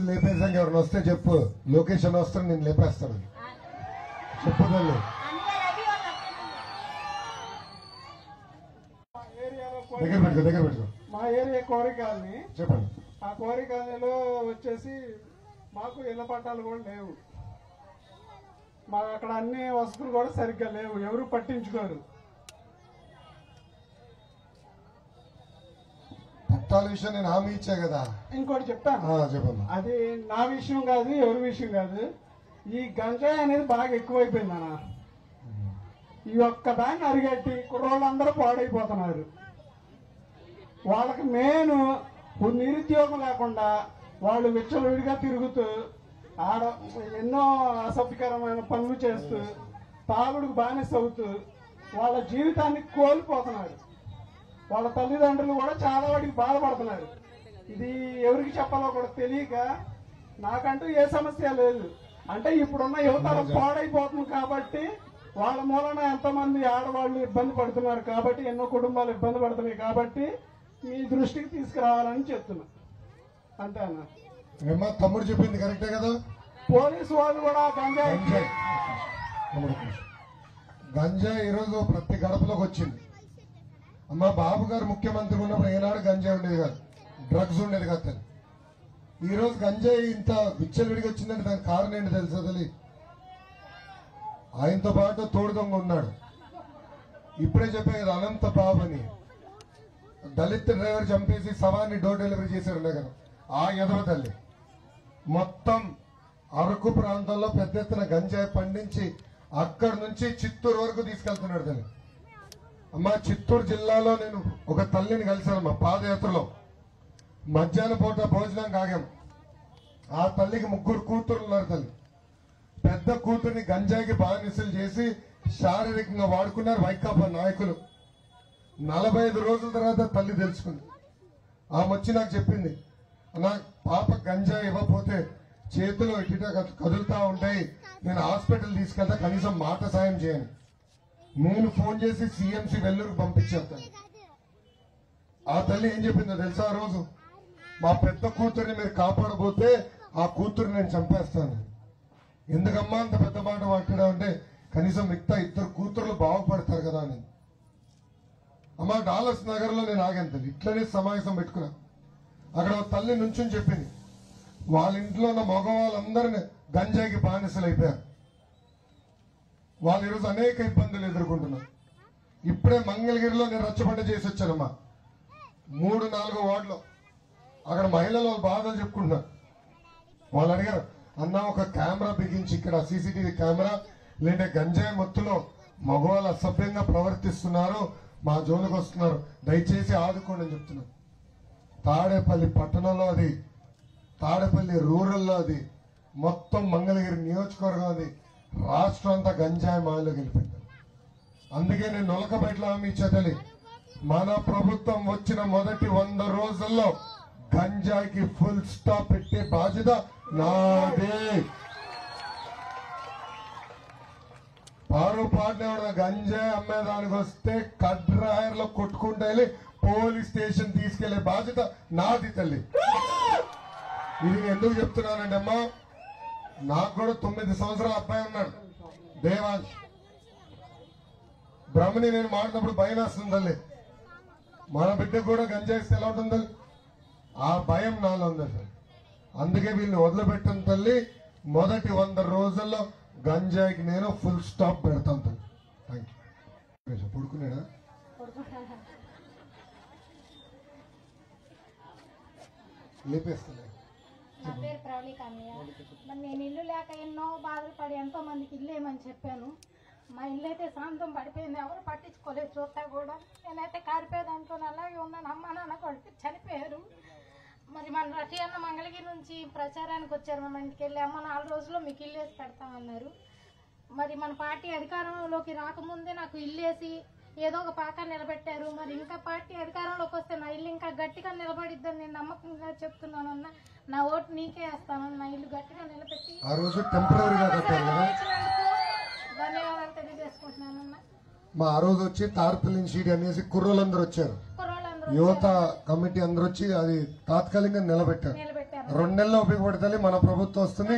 Speaker 1: లేపేసాక ఎవరిని వస్తే చెప్పు, లొకేషన్ వస్తే నేను లేపేస్తాను చెప్పు తల్లి. దగ్గర పెట్టుకో.
Speaker 6: మా ఏరియా కోరికాలని
Speaker 1: చెప్పండి.
Speaker 6: ఆ కోరికాలలో వచ్చేసి మాకు ఇళ్ల పట్టాలు కూడా లేవు. మాకు అక్కడ అన్ని వసతులు కూడా సరిగ్గా లేవు, ఎవరు పట్టించుకోరు.
Speaker 1: పట్టాల విషయం నేను హామీ ఇచ్చా కదా.
Speaker 6: ఇంకోటి చెప్తాను,
Speaker 1: చెప్పమ్మా.
Speaker 6: అది నా విషయం కాదు, ఎవరి విషయం కాదు. ఈ గంజాయి అనేది బాగా ఎక్కువైపోయింది అన్న. ఈ ఒక్క దాన్ని అరిగట్టి కుర్రోళ్ళందరూ పాడైపోతున్నారు. వాళ్ళకి మెయిన్ నిరుద్యోగం లేకుండా వాళ్ళు విచ్చలవిడిగా తిరుగుతూ ఆడ ఎన్నో అసభ్యకరమైన పనులు చేస్తూ తాగుడుకు బానిస అవుతూ వాళ్ళ జీవితాన్ని కోల్పోతున్నారు. వాళ్ళ తల్లిదండ్రులు కూడా చాలా వాడికి బాధపడుతున్నారు. ఇది ఎవరికి చెప్పాలో కూడా తెలియక, నాకంటూ ఏ సమస్య లేదు, అంటే ఇప్పుడున్న యువతరం పాడైపోతుంది కాబట్టి వాళ్ళ మూలన ఎంతమంది ఆడవాళ్ళు ఇబ్బంది పడుతున్నారు కాబట్టి, ఎన్నో కుటుంబాలు ఇబ్బంది పడుతున్నాయి కాబట్టి మీ దృష్టికి తీసుకురావాలని చెప్తున్నా. అంతే అన్న.
Speaker 1: ఏమో తమ్ముడు చెప్పింది కరెక్టే కదా.
Speaker 6: పోలీసు వాళ్ళు కూడా
Speaker 1: గంజాయి ఈరోజు ప్రతి గడపలోకి వచ్చింది. అమ్మా బాబు గారు ముఖ్యమంత్రి ఉన్నప్పుడు ఏనాడు గంజాయి ఉండేది కాదు, డ్రగ్స్ ఉండేది కాదు తల్లి. ఈ రోజు గంజాయి ఇంత విచ్చలవిడిగా వచ్చిందంటే దానికి కారణం ఏంటి తెలుసా తల్లి? ఆయనతో పాటు తోడు దొంగ ఉన్నాడు. ఇప్పుడే చెప్పే కదా అనంత బాబు అని, దళిత్ డ్రైవర్ చంపేసి శవాన్ని డోర్ డెలివరీ చేశారు కదా, ఆ ఎదవ తల్లి మొత్తం అరకు ప్రాంతంలో పెద్ద ఎత్తున గంజాయి పండించి అక్కడి నుంచి చిత్తూరు వరకు తీసుకెళ్తున్నాడు తల్లి. అమ్మా చిత్తూరు జిల్లాలో నేను ఒక తల్లిని కలిశానమ్మా పాదయాత్రలో. మధ్యాహ్నం పూట భోజనం ఆగాం. ఆ తల్లికి 3 కూతురు ఉన్నారు తల్లి. పెద్ద కూతుర్ని గంజాయికి బానిసలు చేసి శారీరకంగా వాడుకున్నారు వైకాపా నాయకులు. 45 రోజుల తర్వాత తల్లి తెలుసుకుంది. ఆమె వచ్చి నాకు చెప్పింది, నా పాప గంజాయి ఇవ్వకపోతే చేతులు ఇటుట కదులుతా ఉంటాయి, నేను హాస్పిటల్ తీసుకెళ్తా, కనీసం మాట సాయం చేయను. నేను ఫోన్ చేసి సిఎంసి వెల్లూరుకు పంపించాను. ఆ తల్లి ఏం చెప్పిందో తెలుసా? ఆ రోజు మా పెద్ద కూతుర్ని మీరు కాపాడబోతే ఆ కూతుర్ని నేను చంపేస్తాను. ఎందుకమ్మా అంత పెద్ద మాట మాట్లాడా అంటే, కనీసం మిగతా 2 కూతుర్లు బాగుపడతారు కదా అని. అమ్మా డాలర్స్ నగర్ లో నేను ఆగాను తల్లి, ఇట్లనే సమావేశం పెట్టుకున్నా. అక్కడ తల్లి నుంచుని చెప్పింది, వాళ్ళ ఇంట్లో ఉన్న మగవాళ్ళందరినీ గంజాయికి బానిసలు అయిపోయారు. వాళ్ళు ఈరోజు అనేక ఇబ్బందులు ఎదుర్కొంటున్నారు. ఇప్పుడే మంగళగిరిలో నేను రచ్చబండ చేసి వచ్చానమ్మా. 3-4 వార్డులో అక్కడ మహిళలు వాళ్ళ బాధలు చెప్పుకుంటున్నారు. వాళ్ళు అడిగారు, అన్న ఒక కెమెరా బిగించి ఇక్కడ సీసీటీవీ కెమెరా, లేదంటే గంజాయి మత్తులో మగవాళ్ళు అసభ్యంగా ప్రవర్తిస్తున్నారు, మా జోలికి వస్తున్నారు, దయచేసి ఆదుకోండి అని చెప్తున్నారు. తాడేపల్లి పట్టణంలో అది, తాడేపల్లి రూరల్లో అది, మొత్తం మంగళగిరి నియోజకవర్గం అది, రాష్ట్రం అంతా గంజాయి మాయలో గెలిపింది. అందుకే నేను నొలకబెట్ల హామీ ఇచ్చేతలి, మన ప్రభుత్వం వచ్చిన మొదటి 100 రోజుల్లో గంజాయికి ఫుల్ స్టాప్ పెట్టే బాధ్యత నాదే. పారుపాటున గంజాయి అమ్మేదానికి వస్తే కడ్రాయర్ లో కొట్టుకుంటే వెళ్ళి పోలీస్ స్టేషన్ తీసుకెళ్లే బాధ్యత నాది తల్లి. ఇది ఎందుకు చెప్తున్నానండి అమ్మా, నాకు కూడా 9 సంవత్సరాల అబ్బాయి ఉన్నాడు దేవాంశ్. బ్రహ్మని నేను మాట్లాడినప్పుడు భయం వేస్తుంది తల్లి. మన బిడ్డకు కూడా గంజాయిస్తే ఎలా ఉంటుంది? ఆ భయం నాలో ఉంది. అందుకే వీళ్ళని వదిలిపెట్టిన తల్లి, మొదటి 100 రోజుల్లో గంజాయికి నేను ఫుల్ స్టాప్ పెడతాను తల్లి. Thank you. పడుకున్నాడా? లేపేస్తున్నా.
Speaker 7: నా పేరు ప్రవళి కన్య. మరి నేను ఇల్లు లేక ఎన్నో బాధలు పడి ఎంతో మందికి ఇల్లు ఏమని చెప్పాను. మా ఇల్లు అయితే శాంతం పడిపోయింది, ఎవరు పట్టించుకోలేదు. చూస్తా కూడా నేనైతే కారిపోయేదాంతో అలాగే ఉన్నాను. అమ్మ నాన్న కొడుకు చనిపోయారు. మరి మన రటి అన్న మంగళగిరి నుంచి ప్రచారానికి వచ్చారు. మన ఇంటికి వెళ్ళి అమ్మ 4 రోజుల్లో మీకు ఇల్లు వేసి పెడతామన్నారు. మరి మన పార్టీ అధికారంలోకి రాకముందే నాకు ఇల్లు వేసి ఏదో ఒక పాక నిలబెట్టారు. మరి ఇంకా పార్టీ అధికారంలోకి వస్తే నా ఇల్లు ఇంకా గట్టిగా నిలబడిద్దని నేను నమ్మకంగా చెప్తున్నానన్న. నా ఓటు నీకే వేస్తానన్న. నా ఇల్లు గట్టిగా నిలబెట్టి
Speaker 1: ఆ రోజు టెంపరీగా కట్టారు కదా,
Speaker 7: ధన్యవాదాలు తెలియజేసుకుంటున్నానన్న.
Speaker 1: మా ఆ రోజు వచ్చి తార్పిలిన్ షీట్ అనేసి కుర్రోళ్ళందరూ వచ్చారు,
Speaker 7: కుర్రోళ్ళందరూ
Speaker 1: యువత కమిటీ అందరూ వచ్చి అది తాత్కాలికంగా నిలబెట్టారు.
Speaker 7: నిలబెట్టారు.
Speaker 1: 2 నెలల్లో ఉపయోగపడతాయి. మన ప్రభుత్వం వస్తుంది,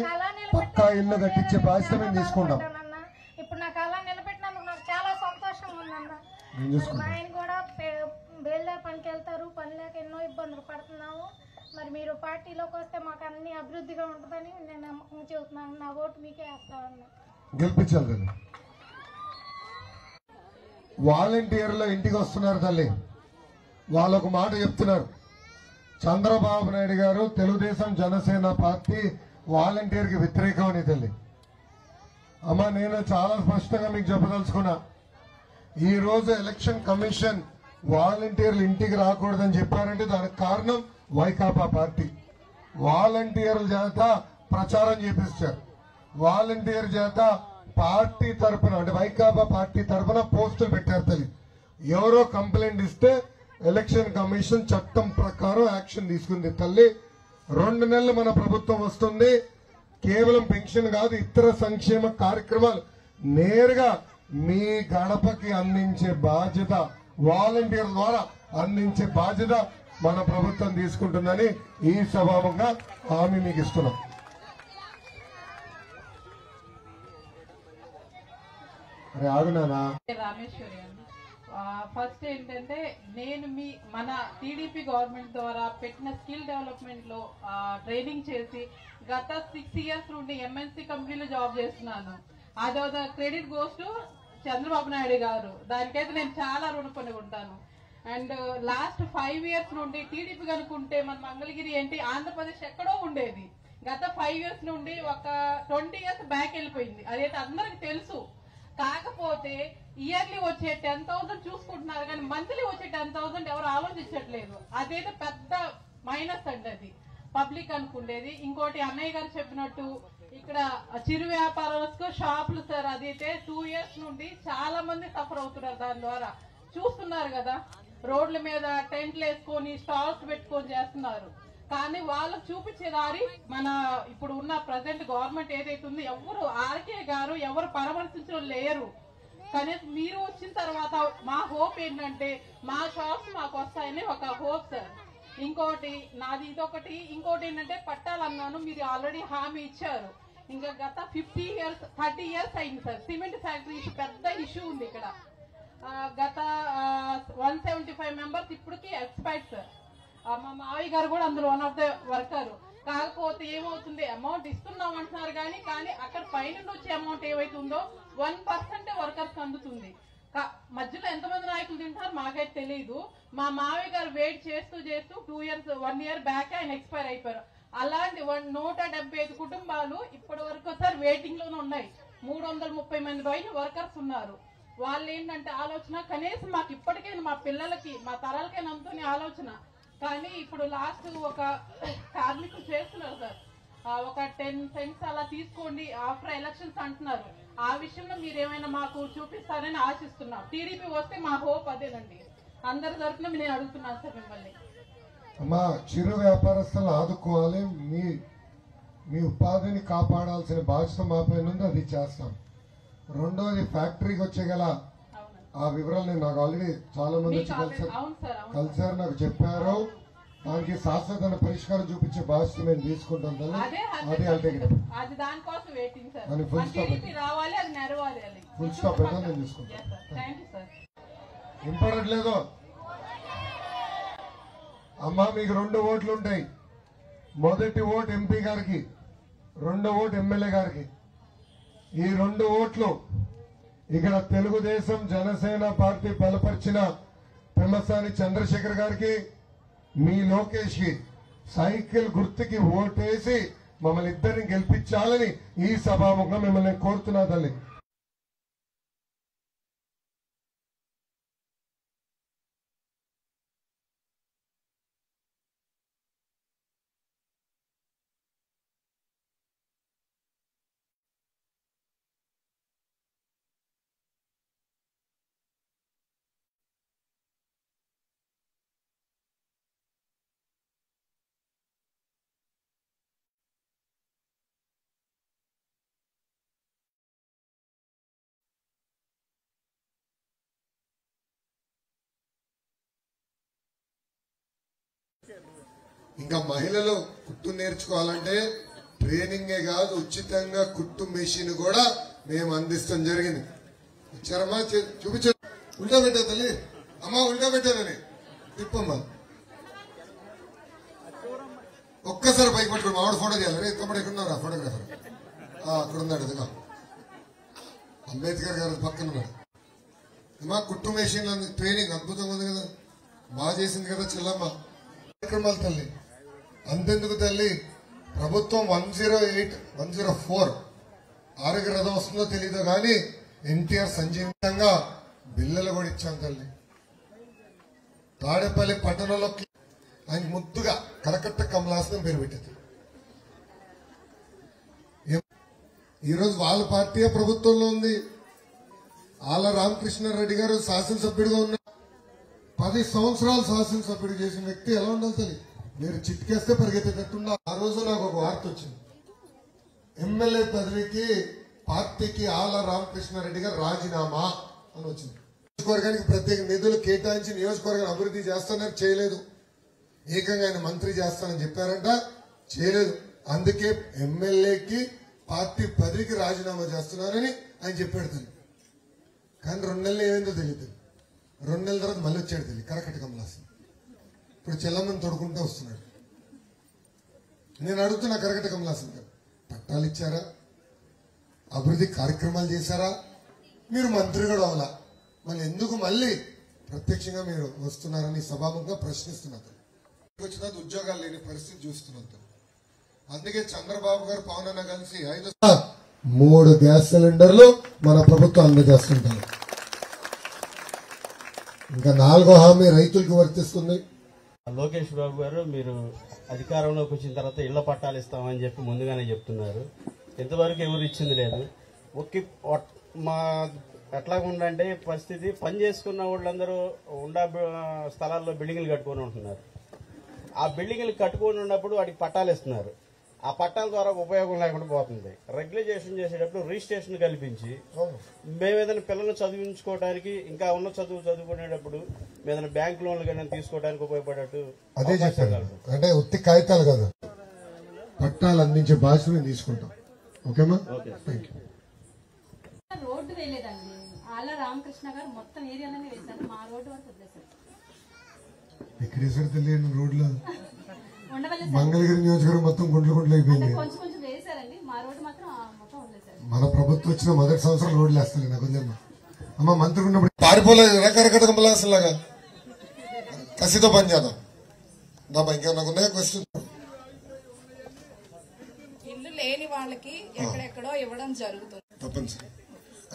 Speaker 1: పక్కా ఇల్లు కట్టించే బాధ్యత మేము తీసుకుంటాం.
Speaker 7: ఇప్పుడు నాకు అలా నిలబెట్టినందుకు నాకు చాలా సంతోషంగా ఉందన్న.
Speaker 1: నేను చూసుకుంటాం.
Speaker 7: మా ఆయన కూడా బేల్దార్ పనికి వెళ్తారు, పని లేక ఎన్నో ఇబ్బందులు పడుతున్నాము. మరి మీరు పార్టీలోకి వస్తే మాకు అన్ని అభివృద్ధిగా ఉంటుందని నేను నమ్మకం చెబుతున్నాను. నా ఓటు మీకే వేస్తామన్న.
Speaker 1: గెలిపించాలి తల్లి. వాలంటీర్లు ఇంటికి వస్తున్నారు తల్లి. వాళ్ళొక మాట చెప్తున్నారు, చంద్రబాబు నాయుడు గారు తెలుగుదేశం జనసేన పార్టీ వాలంటీర్కి వ్యతిరేకం అని తల్లి. అమ్మా నేను చాలా స్పష్టంగా మీకు చెప్పదలుచుకున్నా, ఈ రోజు ఎలక్షన్ కమిషన్ వాలంటీర్లు ఇంటికి రాకూడదని చెప్పారంటే దానికి కారణం వైకాపా పార్టీ. వాలంటీర్ల చేత ప్రచారం చేపిస్తారు, వాలంటీర్ చేత పార్టీ తరఫున అంటే వైకాపా పార్టీ తరఫున పోస్టులు పెట్టారు తల్లి. ఎవరో కంప్లైంట్ ఇస్తే ఎలక్షన్ కమిషన్ చట్టం ప్రకారం యాక్షన్ తీసుకుంది తల్లి. 2 నెలలు మన ప్రభుత్వం వస్తుంది. కేవలం పెన్షన్ కాదు, ఇతర సంక్షేమ కార్యక్రమాలు నేరుగా మీ గడపకి అందించే బాధ్యత, వాలంటీర్ ద్వారా అందించే బాధ్యత మన ప్రభుత్వం తీసుకుంటుందని ఈ సభాముఖంగా హామీ మీకు ఇస్తున్నాం. అరే ఆగునానా.
Speaker 8: రామేశ్వరి అండి. ఫస్ట్ ఏంటంటే నేను మన టీడీపీ గవర్నమెంట్ ద్వారా పెట్టిన స్కిల్ డెవలప్మెంట్ లో ట్రైనింగ్ చేసి గత 6 ఇయర్స్ నుండి ఎంఎన్సీ కంపెనీలో జాబ్ చేస్తున్నాను. అదో credit goes to Chandrababu Naidu గారు. దానికైతే నేను చాలా రుణపడి ఉంటాను. అండ్ లాస్ట్ 5 ఇయర్స్ నుండి టీడీపీ కనుకుంటే మన మంగళగిరి ఏంటి ఆంధ్రప్రదేశ్ ఎక్కడో ఉండేది. గత 5 ఇయర్స్ నుండి ఒక 20 ఇయర్స్ బ్యాక్ వెళ్ళిపోయింది. అదైతే అందరికి తెలుసు. కాకపోతే ఇయర్లీ వచ్చే 10,000 చూసుకుంటున్నారు కానీ మంత్లీ వచ్చే 10,000 ఎవరు ఆలోచించట్లేదు. అదైతే పెద్ద మైనస్ అండి. అది పబ్లిక్ అనుకుండేది. ఇంకోటి అన్నయ్య గారు చెప్పినట్టు ఇక్కడ చిరు వ్యాపారులకు షాపులు సార్, అదైతే 2 ఇయర్స్ నుండి చాలా మంది సఫర్ అవుతున్నారు. దాని ద్వారా చూస్తున్నారు కదా, రోడ్ల మీద టెంట్లు వేసుకొని స్టాల్స్ పెట్టుకొని చేస్తున్నారు. కానీ వాళ్ళకు చూపించే దారి మన ఇప్పుడు ఉన్న ప్రజెంట్ గవర్నమెంట్ ఏదైతే ఉందో ఎవరు ఆర్కే గారు ఎవరు పరామర్శించడం లేరు. కనీసం మీరు వచ్చిన తర్వాత మా హోప్ ఏంటంటే మా షాప్స్ మాకు వస్తాయని ఒక హోప్ సార్. ఇంకోటి నాది ఇదొకటి. ఇంకోటి ఏంటంటే పట్టాలన్నాను, మీరు ఆల్రెడీ హామీ ఇచ్చారు. ఇంకా గత 30 ఇయర్స్ అయింది సార్. సిమెంట్ ఫ్యాక్టరీ ఇష్యూ పెద్ద ఇష్యూ ఉంది ఇక్కడ. గత 175 మెంబర్స్ ఇప్పటికీ ఎక్స్పైర్డ్ సార్. మా మావయ్య గారు కూడా అందులో వన్ ఆఫ్ ద వర్కర్. కాకపోతే ఏమవుతుంది, అమౌంట్ ఇస్తున్నాం అంటున్నారు కానీ అక్కడ పైనుండి వచ్చే అమౌంట్ ఏవైతుందో 1% వర్కర్స్ అందుతుంది. మధ్యలో ఎంతమంది నాయకులు తింటారు మాకైతే తెలియదు. మా మావయ్య గారు వెయిట్ చేస్తూ 1 ఇయర్ బ్యాక్ ఆయన ఎక్స్పైర్ అయిపోయారు. అలాంటి 175 కుటుంబాలు ఇప్పటి వరకు సార్ వెయిటింగ్ లోనే ఉన్నాయి. 330 మంది పైన వర్కర్స్ ఉన్నారు. వాళ్ళు ఏంటంటే ఆలోచన కనీసం మాకు ఇప్పటికైనా మా పిల్లలకి మా తరాలకైనా అంతనే ఆలోచన. కానీ ఇప్పుడు లాస్ట్ ఒక కార్మికులు చేస్తున్నారు సార్, ఒక 10 సెంట్స్ అలా తీసుకోండి ఆఫ్టర్ ఎలక్షన్స్ అంటున్నారు. ఆ విషయంలో మీరేమైనా మాకు చూపిస్తారని ఆశిస్తున్నాం. టీడీపీ వస్తే మా హోప్ అదేనండి. అందరి తరఫున నేను అడుగుతున్నాను సార్ మిమ్మల్ని.
Speaker 1: అమ్మా చిరు వ్యాపారస్తులను ఆదుకోవాలి, మీ ఉపాధిని కాపాడాల్సిన బాధ్యత మా పైన ఉంది, అది చేస్తాం. రెండోది ఫ్యాక్టరీకి వచ్చే గల ఆ వివరాలు నేను నాకు ఆల్రెడీ చాలా మంది వచ్చి కలిసారు, నాకు చెప్పారు. దానికి శాశ్వత పరిష్కారం చూపించే బాధ్యత మేము తీసుకుంటాం. ఫుల్ స్టాప్ పెట్టాలి, నేను తీసుకుంటాను. వినపడట్లేదు అమ్మా. మీకు 2 ఓట్లు ఉంటాయి. మొదటి ఓటు ఎంపీ గారికి, రెండో ఓటు ఎమ్మెల్యే గారికి. ఈ 2 ఓట్లు ఇక్కడ తెలుగుదేశం జనసేన పార్టీ బలపరిచిన పెమ్మసాని చంద్రశేఖర్ గారికి, మీ లోకేష్ కి సైకిల్ గుర్తుకి ఓటేసి మమ్మల్ని ఇద్దరిని గెలిపించాలని ఈ సభాముఖంగా మిమ్మల్ని కోరుతున్నా తల్లి. ఇంకా మహిళలు కుట్టు నేర్చుకోవాలంటే ట్రైనింగే కాదు, ఉచితంగా కుట్టు మెషిన్ కూడా మేము అందిస్తాం జరిగింది. ఇచ్చారమ్మా? చూపించారు. ఉల్టా పెట్టా తల్లి, అమ్మా ఉల్టా పెట్టానని తిప్పమ్మా. ఒక్కసారి పైకి పట్టుకుని మామిడి ఫోటో చేయాలి. రే తమ్ముడు ఎక్కడున్నారా ఫోటోగ్రాఫర్? అక్కడ ఉన్నాడు. ఇదిగా అంబేద్కర్ గారు పక్కన ఉన్నాడు. అమ్మా కుట్టు మెషిన్ ట్రైనింగ్ అద్భుతంగా ఉంది కదా, బాగా చేసింది కదా చెల్లమ్మ. కార్యక్రమాలు తల్లి. అంతెందుకు తల్లి, ప్రభుత్వం 108, 104 ఆరోగ్య రథం వస్తుందో తెలీదు కానీ ఎన్టీఆర్ సంజీవంగా బిల్లలు కూడా ఇచ్చాం తల్లి. తాడేపల్లి పట్టణంలో ఆయన ముద్దుగా కరకట్ట కమలాసనం పేరు పెట్టింది. ఈరోజు వాళ్ళ పార్టీ ప్రభుత్వంలో ఉంది. ఆళ్ళ రామకృష్ణారెడ్డి గారు శాసనసభ్యుడిగా ఉన్నారు. 10 సంవత్సరాలు శాసనసభ్యుడు చేసిన వ్యక్తి ఎలా ఉండాలి తల్లి? మీరు చిట్కేస్తే పరిగెత్తేటట్టున్నా. ఆ రోజు నాకు ఒక వార్త వచ్చింది. ఎమ్మెల్యే పదవికి పార్టీకి ఆళ్ళ రామకృష్ణారెడ్డి గారు రాజీనామా అని వచ్చింది. నియోజకవర్గానికి ప్రత్యేక నిధులు కేటాయించి నియోజకవర్గాన్ని అభివృద్ధి చేస్తానని చేయలేదు. ఏకంగా ఆయన మంత్రి చేస్తానని చెప్పారంట, చేయలేదు. అందుకే ఎమ్మెల్యేకి పార్టీ పదవికి రాజీనామా చేస్తున్నారని ఆయన చెప్పాడు తల్లి. కానీ 2 నెలలు ఏమైందో తెలియదు. 2 నెలల తర్వాత మళ్ళీ వచ్చాడు తల్లి కరకట్ట కమలాసన్. ఇప్పుడు చెల్లమ్మని తొడుకుంటూ వస్తున్నాడు. నేను అడుగుతున్నా కరకట్ట కమలాసన్ గారు, పట్టాలు ఇచ్చారా? అభివృద్ధి కార్యక్రమాలు చేశారా? మీరు మంత్రి కూడా అవలా, మళ్ళీ ఎందుకు మళ్ళీ ప్రత్యక్షంగా మీరు వస్తున్నారని సభాముఖంగా ప్రశ్నిస్తున్నారు. వచ్చిన ఉద్యోగాలు లేని పరిస్థితి చూస్తున్నారు. అందుకే చంద్రబాబు గారు పవన్ అన్న కలిసి 3 గ్యాస్ సిలిండర్లు మన ప్రభుత్వం అందజేస్తుంటారు. ఇంకా 4వ హామీ రైతులకు వర్తిస్తుంది.
Speaker 9: లోకేష్ బాబు గారు, మీరు అధికారంలోకి వచ్చిన తర్వాత ఇళ్ల పట్టాలు ఇస్తామని చెప్పి ముందుగానే చెప్తున్నారు. ఇంతవరకు ఎవరు ఇచ్చింది లేదు. మా ఎట్లాగుండంటే పరిస్థితి, పని చేసుకున్న వాళ్ళందరూ ఉండా స్థలాల్లో బిల్డింగ్లు కట్టుకొని ఉంటున్నారు. ఆ బిల్డింగ్లు కట్టుకొని ఉన్నప్పుడు వాటికి పట్టాలు ఇస్తున్నారు. ఆ పట్టాల ద్వారా ఉపయోగం లేకుండా పోతుంది. రెగ్యులైజేషన్ చేసేటప్పుడు రిజిస్ట్రేషన్ కల్పించి మేము ఏదైనా పిల్లల్ని చదివించుకోవడానికి, ఇంకా ఉన్న చదువు చదువుకునేటప్పుడు ఏదైనా బ్యాంక్ లోన్లు కానీ తీసుకోవడానికి ఉపయోగపడేట్టు.
Speaker 1: అదే చెప్పారు. అంటే ఉత్తి కాగితాలు కాదు, పట్టాలు అందించే బాధ్యత మేము తీసుకుంటాం. ఓకేమా? Thank you.
Speaker 10: రోడ్డు వేయలేదండి. ఆళ్ళ రామకృష్ణ గారు మొత్తం ఏరియాలోనే వేశారు, మా రోడ్డు వరకు వదిలేశారు.
Speaker 1: ఎక్కడ వేసారు తెలియదు రోడ్లో? మంగళగిరి నియోజకవర్గం మొత్తం గుండ్లు అయిపోయింది.
Speaker 10: కొంచెం కొంచెం వేశారండి, మా రోడ్డు మాత్రం మొత్తం వదిలేశారు.
Speaker 1: మన ప్రభుత్వం వచ్చిన మొదటి సంవత్సరం రోడ్లు వేస్తలే నాకు ఉందమ్మా. అమ్మ మంత్రి ఉన్నప్పుడు పారిపోలేదు రకరకాల కమలాసంలాగా కసితో పని చేద్దాం. దాబా ఇంకా నాకు ఉన్నాయా క్వశ్చన్?
Speaker 11: ఇల్లు లేని వాళ్ళకి ఎక్కడెక్కడో ఇవ్వడం జరుగుతుంది.
Speaker 1: తప్పనిసరి.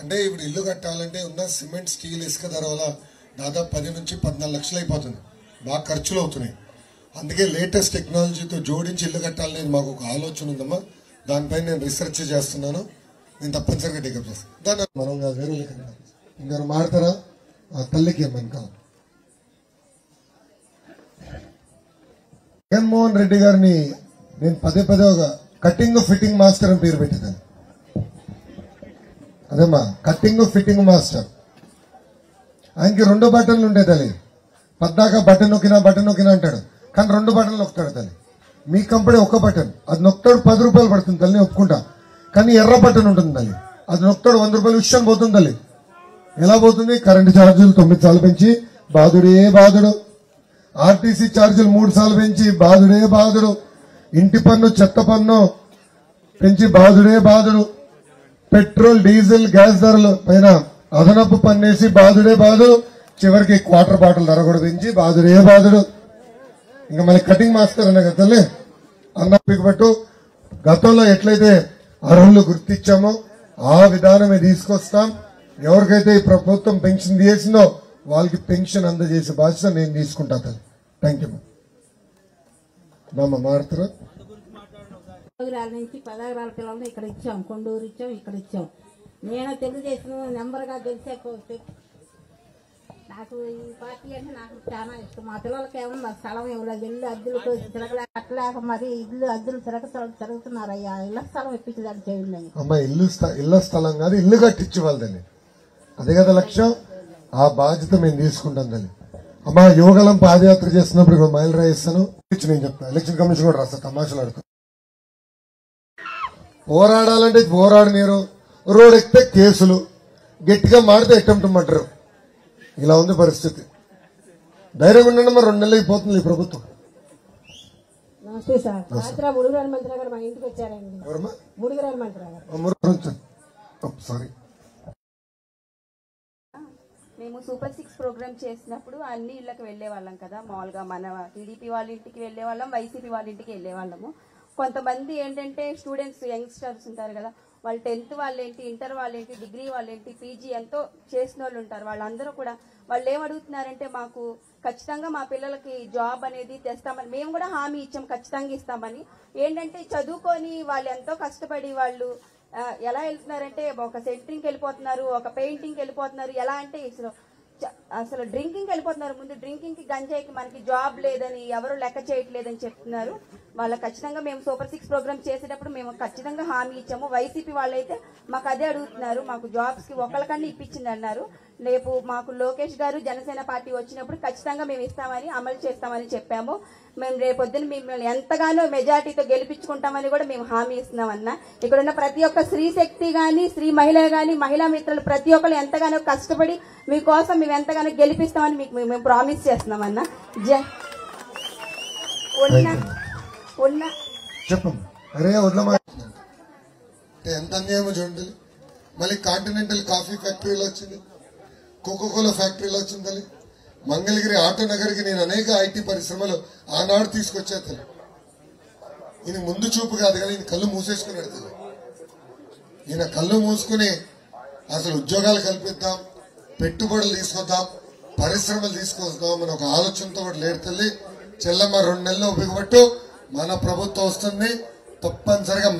Speaker 1: అంటే ఇప్పుడు ఇల్లు కట్టాలంటే ఉన్న సిమెంట్, స్టీల్, ఇసుక ధర వల్ల దాదాపు 10 నుంచి 14 లక్షలు అయిపోతుంది. బాగా ఖర్చులు అవుతున్నాయి. అందుకే లేటెస్ట్ టెక్నాలజీతో జోడించి ఇల్లు కట్టాలనేది మాకు ఒక ఆలోచన ఉందమ్మా. దానిపైన నేను రీసెర్చ్ చేస్తున్నాను. నేను తప్పనిసరిగా టేకప్ చేస్తాను. దాన్ని మనం కాదు, వేరే ఇంకా మాడతారా? ఆ తల్లికి ఏమని కాదు. జగన్మోహన్ రెడ్డి గారిని నేను పదే ఒక కటింగ్ ఫిట్టింగ్ మాస్టర్ అని పేరు పెట్టేదాన్ని. అదేమ్మా, కటింగ్ ఫిట్టింగ్ మాస్టర్. ఆయనకి 2 బటన్లు ఉంటాయి తల్లి. పద్దాక బటన్ నొక్కినా అంటాడు, కానీ 2 బటన్లు నొక్కుతాడు తల్లి. మీ కంపెనీ 1 బటన్, అది నొక్కుతాడు 10 రూపాయలు పడుతుంది తల్లి, ఒప్పుకుంటా. కానీ ఎర్ర బటన్ ఉంటుంది తల్లి, అది నొక్కుతాడు 100 రూపాయలు విషయం పోతుంది తల్లి. ఎలా పోతుంది? కరెంటు ఛార్జీలు 9 సార్లు పెంచి బాధుడే బాధుడు, ఆర్టీసీ ఛార్జీలు 3 సార్లు పెంచి బాధుడే బాధుడు, ఇంటి పన్ను, చెత్త పన్ను పెంచి బాధుడే బాధుడు. పెట్రోల్ డీజిల్ గ్యాస్ ధరలు పైన అదనపు పన్నేసి బాధుడే బాధుడు. చివరికి క్వార్టర్ బాటిల్ ధర కూడా పెంచి బాధుడే బాధుడు. ఇంకా మళ్ళీ కటింగ్ మాస్టర్ అన్న గతంలో అన్న పికబట్టు గతంలో ఎట్లయితే అర్హులు గుర్తించామో ఆ విధానమే తీసుకొస్తాం. ఎవరికైతే ఈ ప్రభుత్వం పెన్షన్ చేసిందో వాళ్ళకి పెన్షన్ అందజేసే బాధ్యత నేను తీసుకుంటా తల్లి. థ్యాంక్ యూ మాట్లాడుతున్నా.
Speaker 12: నుంచి 10 ఎకరాల పిల్లల్ని ఇక్కడ ఇచ్చాం, కొండూరు ఇచ్చాం, ఇక్కడ ఇచ్చాం. నేను తెలుగుదేశం నెంబర్గా గెలిచే నాకు ఈ పార్టీ అంటే నాకు చాలా ఇష్టం. మా పిల్లలకి ఏమన్నా స్థలం ఇవ్వలేదు, ఇల్లు అద్దెలతో తిరగలే, అట్లేక మరి ఇల్లు అద్దెలు తిరుగుతున్నారయ్యా. ఇళ్ల స్థలం ఇప్పించేదాన్ని చేయండి.
Speaker 1: అమ్మా ఇళ్ల స్థలం కాదు, ఇల్లు కట్టించి వాళ్ళని, అదే కదా లక్ష్యం. ఆ బాధ్యత మేము తీసుకుంటాం తల్లి. అమ్మా యువగలం పాదయాత్ర చేస్తున్నప్పుడు మైలు రాయిస్తాను, నేను చెప్తాను. ఎలక్షన్ కమిషన్ కూడా రాస్తా, తమాషాలు ఆడుతూ. పోరాడాలంటే పోరాడు, మీరు రోడ్ ఎక్కితే కేసులు, గట్టిగా మాడితే అటెంప్ట్ మర్డర్. ఇలా ఉంది పరిస్థితి. ధైర్యం ఉండండి, మరి 2 నెలలు అయిపోతుంది ఈ ప్రభుత్వం.
Speaker 12: నమస్తే సార్. రాత్రి ముడుగురాల మంత్రి గారు మా ఇంటికి వచ్చారండి. ముడుగురాల మంత్రి గారు.
Speaker 1: సారీ,
Speaker 13: మేము సూపర్ 6 ప్రోగ్రామ్ చేసినప్పుడు అన్ని ఇళ్లకు వెళ్లే వాళ్ళం కదా. మామూలుగా మన టీడీపీ వాళ్ళ ఇంటికి వెళ్లే వాళ్ళం, వైసీపీ వాళ్ళ ఇంటికి వెళ్లే వాళ్ళము. కొంతమంది ఏంటంటే స్టూడెంట్స్, యంగ్స్టర్స్ ఉంటారు కదా, వాళ్ళు 10th వాళ్ళేంటి, ఇంటర్ వాళ్ళేంటి, డిగ్రీ వాళ్ళేంటి, పీజీ ఎంతో చేసిన వాళ్ళు ఉంటారు. వాళ్ళందరూ కూడా వాళ్ళు ఏమడుగుతున్నారంటే మాకు ఖచ్చితంగా మా పిల్లలకి జాబ్ అనేది తెస్తామని మేము కూడా హామీ ఇచ్చాం, ఖచ్చితంగా ఇస్తామని. ఏంటంటే చదువుకొని వాళ్ళు ఎంతో కష్టపడి వాళ్ళు ఎలా వెళ్తున్నారంటే ఒక సెంటరింగ్కి వెళ్ళిపోతున్నారు, ఒక పెయింటింగ్కి వెళ్ళిపోతున్నారు. ఎలా అంటే అసలు డ్రింకింగ్కి వెళ్ళిపోతున్నారు. ముందు డ్రింకింగ్కి, గంజాయికి మనకి జాబ్ లేదని ఎవరు లెక్క చేయట్లేదని చెప్తున్నారు. వాళ్ళ ఖచ్చితంగా మేము సూపర్ 6 ప్రోగ్రామ్ చేసేటప్పుడు మేము ఖచ్చితంగా హామీ ఇచ్చాము. వైసీపీ వాళ్ళైతే మాకు అదే అడుగుతున్నారు, మాకు జాబ్స్ కి ఒకళ్ళకన్నా ఇప్పించింది అన్నారు. రేపు మాకు లోకేష్ గారు జనసేన పార్టీ వచ్చినప్పుడు ఖచ్చితంగా మేము ఇస్తామని, అమలు చేస్తామని చెప్పాము. మేము రేపొద్దున మిమ్మల్ని ఎంతగానో మెజార్టీతో గెలిపించుకుంటామని కూడా మేము హామీ ఇస్తున్నామన్నా. ఇక్కడ ఉన్న ప్రతి ఒక్క స్త్రీ శక్తి గాని, స్త్రీ మహిళ గాని, మహిళా మిత్రులు ప్రతి ఒక్కరు ఎంతగానో కష్టపడి మీకోసం మేము ఎంతగానో గెలిపిస్తామని మీకు మేము ప్రామిస్ చేస్తున్నామన్నా.
Speaker 1: చెప్పండి. అరే వదలమా, ఎంత అన్యాయమో చూడండి. మళ్ళీ కాంటినెంటల్ కాఫీ ఫ్యాక్టరీలో వచ్చింది, కోకోకోలా ఫ్యాక్టరీలో వచ్చింది. మంగళగిరి ఆటో నగర్కి నేను అనేక ఐటీ పరిశ్రమలు ఆనాడు తీసుకొచ్చా తల్లి. ఈయన ముందు చూపు కాదు కానీ ఈయన కళ్ళు మూసేసుకున్నాడు తల్లి. ఈయన కళ్ళు మూసుకుని అసలు ఉద్యోగాలు కల్పిద్దాం, పెట్టుబడులు తీసుకొద్దాం, పరిశ్రమలు తీసుకొద్దాం అని ఒక ఆలోచనతో కూడా లేడు తల్లి. చెల్లమ్మ 2 నెలలు ఉపయోగపట్టు, మన ప్రభుత్వం వస్తుంది తప్పనిసరిగా.